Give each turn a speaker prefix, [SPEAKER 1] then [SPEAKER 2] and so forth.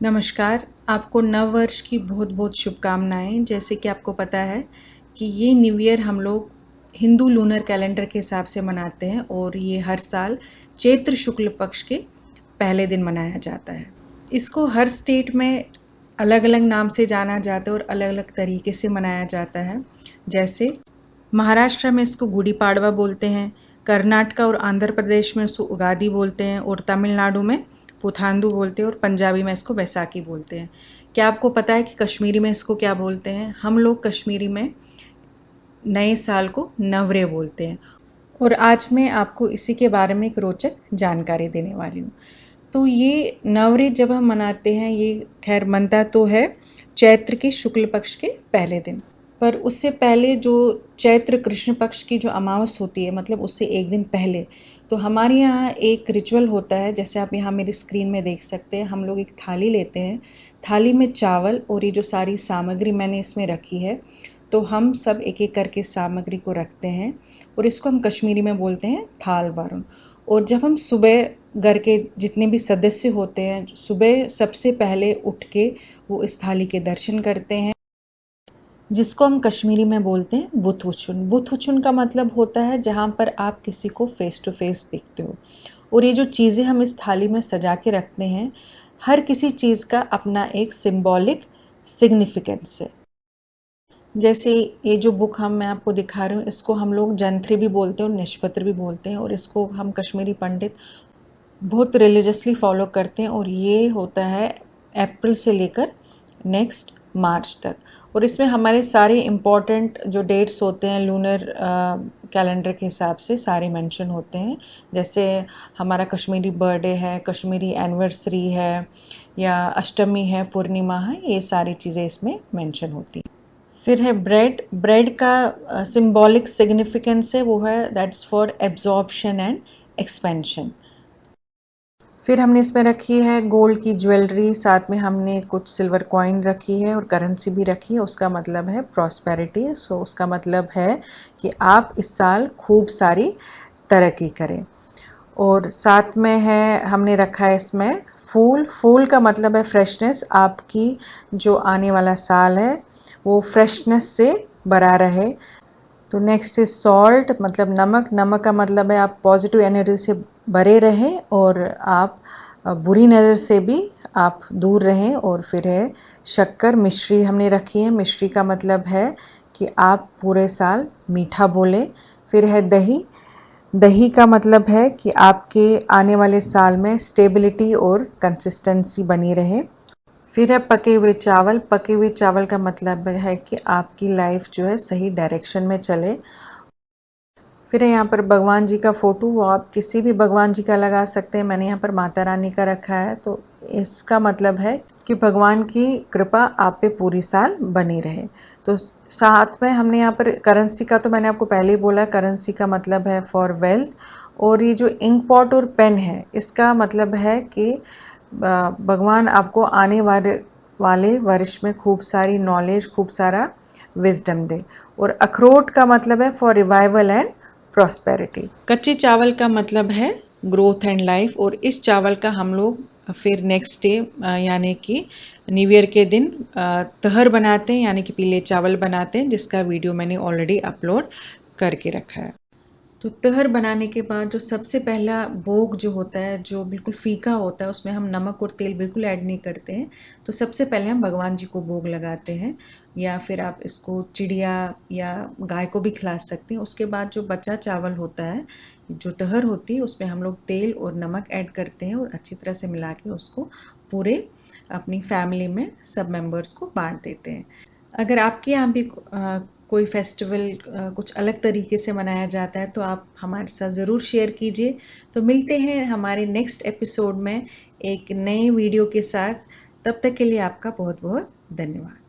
[SPEAKER 1] नमस्कार, आपको नव वर्ष की बहुत बहुत शुभकामनाएं। जैसे कि आपको पता है कि ये न्यू ईयर हम लोग हिंदू लूनर कैलेंडर के हिसाब से मनाते हैं और ये हर साल चैत्र शुक्ल पक्ष के पहले दिन मनाया जाता है। इसको हर स्टेट में अलग अलग नाम से जाना जाता है और अलग अलग तरीके से मनाया जाता है। जैसे महाराष्ट्र में इसको गुड़ी पाड़वा बोलते हैं, कर्नाटक और आंध्र प्रदेश में इसको उगादी बोलते हैं और तमिलनाडु में पुथांदू बोलते हैं और पंजाबी में इसको बैसाखी बोलते हैं। क्या आपको पता है कि कश्मीरी में इसको क्या बोलते हैं? हम लोग कश्मीरी में नए साल को नवरे बोलते हैं। और आज मैं आपको इसी के बारे में एक रोचक जानकारी देने वाली हूँ। तो ये नवरे जब हम मनाते हैं, ये खैर मनता तो है चैत्र के शुक्ल पक्ष के पहले दिन, पर उससे पहले जो चैत्र कृष्ण पक्ष की जो अमावस होती है, मतलब उससे एक दिन पहले, तो हमारे यहाँ एक रिचुअल होता है। जैसे आप यहाँ मेरी स्क्रीन में देख सकते हैं, हम लोग एक थाली लेते हैं, थाली में चावल और ये जो सारी सामग्री मैंने इसमें रखी है, तो हम सब एक एक करके सामग्री को रखते हैं और इसको हम कश्मीरी में बोलते हैं थाल बारुन। और जब हम सुबह घर के जितने भी सदस्य होते हैं, सुबह सबसे पहले उठ के वो इस थाली के दर्शन करते हैं, जिसको हम कश्मीरी में बोलते हैं बुथवुचुन। बुथवुचुन का मतलब होता है जहाँ पर आप किसी को फेस टू फेस देखते हो। और ये जो चीज़ें हम इस थाली में सजा के रखते हैं, हर किसी चीज़ का अपना एक सिंबॉलिक सिग्निफिकेंस है। जैसे ये जो बुक मैं आपको दिखा रही हूँ, इसको हम लोग जंत्री भी बोलते हैं और निष्पत्र भी बोलते हैं, और इसको हम कश्मीरी पंडित बहुत रिलीजियसली फॉलो करते हैं। और ये होता है अप्रैल से लेकर नेक्स्ट मार्च तक। और इसमें हमारे सारे इम्पॉर्टेंट जो डेट्स होते हैं लूनर कैलेंडर के हिसाब से सारे मेंशन होते हैं। जैसे हमारा कश्मीरी बर्थडे है, कश्मीरी एनिवर्सरी है, या अष्टमी है, पूर्णिमा है, ये सारी चीज़ें इसमें मेंशन होती हैं। फिर है ब्रेड। ब्रेड का सिंबॉलिक सिग्निफिकेंस है, वो है that's for absorption and expansion. फिर हमने इसमें रखी है गोल्ड की ज्वेलरी, साथ में हमने कुछ सिल्वर कॉइन रखी है और करेंसी भी रखी है। उसका मतलब है प्रॉस्पेरिटी। सो उसका मतलब है कि आप इस साल खूब सारी तरक्की करें। और साथ में है हमने रखा है इसमें फूल। फूल का मतलब है फ्रेशनेस। आपकी जो आने वाला साल है वो फ्रेशनेस से भरा रहे। तो नेक्स्ट इज सॉल्ट, मतलब नमक। नमक का मतलब है आप पॉजिटिव एनर्जी से भरे रहें और आप बुरी नज़र से भी आप दूर रहें। और फिर है शक्कर। मिश्री हमने रखी है। मिश्री का मतलब है कि आप पूरे साल मीठा बोलें। फिर है दही। दही का मतलब है कि आपके आने वाले साल में स्टेबिलिटी और कंसिस्टेंसी बनी रहे। फिर है पके हुए चावल। पके हुए चावल का मतलब है कि आपकी लाइफ जो है सही डायरेक्शन में चले। फिर है यहाँ पर भगवान जी का फोटो। वो आप किसी भी भगवान जी का लगा सकते हैं। मैंने यहाँ पर माता रानी का रखा है। तो इसका मतलब है कि भगवान की कृपा आप पे पूरी साल बनी रहे। तो साथ में हमने यहाँ पर करेंसी का, तो मैंने आपको पहले ही बोला, करेंसी का मतलब है फॉर वेल्थ। और ये जो इंक पॉट और पेन है, इसका मतलब है कि भगवान आपको आने वाले वर्ष में खूब सारी नॉलेज, खूब सारा विजडम दे। और अखरोट का मतलब है फॉर रिवाइवल एंड प्रॉस्पेरिटी। कच्चे चावल का मतलब है ग्रोथ एंड लाइफ। और इस चावल का हम लोग फिर नेक्स्ट डे यानी कि न्यू ईयर के दिन तहर बनाते हैं, यानी कि पीले चावल बनाते हैं, जिसका वीडियो मैंने ऑलरेडी अपलोड करके रखा है। तो तहर बनाने के बाद जो सबसे पहला भोग जो होता है, जो बिल्कुल फीका होता है, उसमें हम नमक और तेल बिल्कुल ऐड नहीं करते हैं। तो सबसे पहले हम भगवान जी को भोग लगाते हैं, या फिर आप इसको चिड़िया या गाय को भी खिला सकते हैं। उसके बाद जो बचा चावल होता है, जो तहर होती है, उसमें हम लोग तेल और नमक ऐड करते हैं और अच्छी तरह से मिला के उसको पूरे अपनी फैमिली में सब मेंबर्स को बांट देते हैं। अगर आपके यहाँ भी कोई फेस्टिवल कुछ अलग तरीके से मनाया जाता है, तो आप हमारे साथ ज़रूर शेयर कीजिए। तो मिलते हैं हमारे नेक्स्ट एपिसोड में एक नए वीडियो के साथ। तब तक के लिए आपका बहुत बहुत धन्यवाद।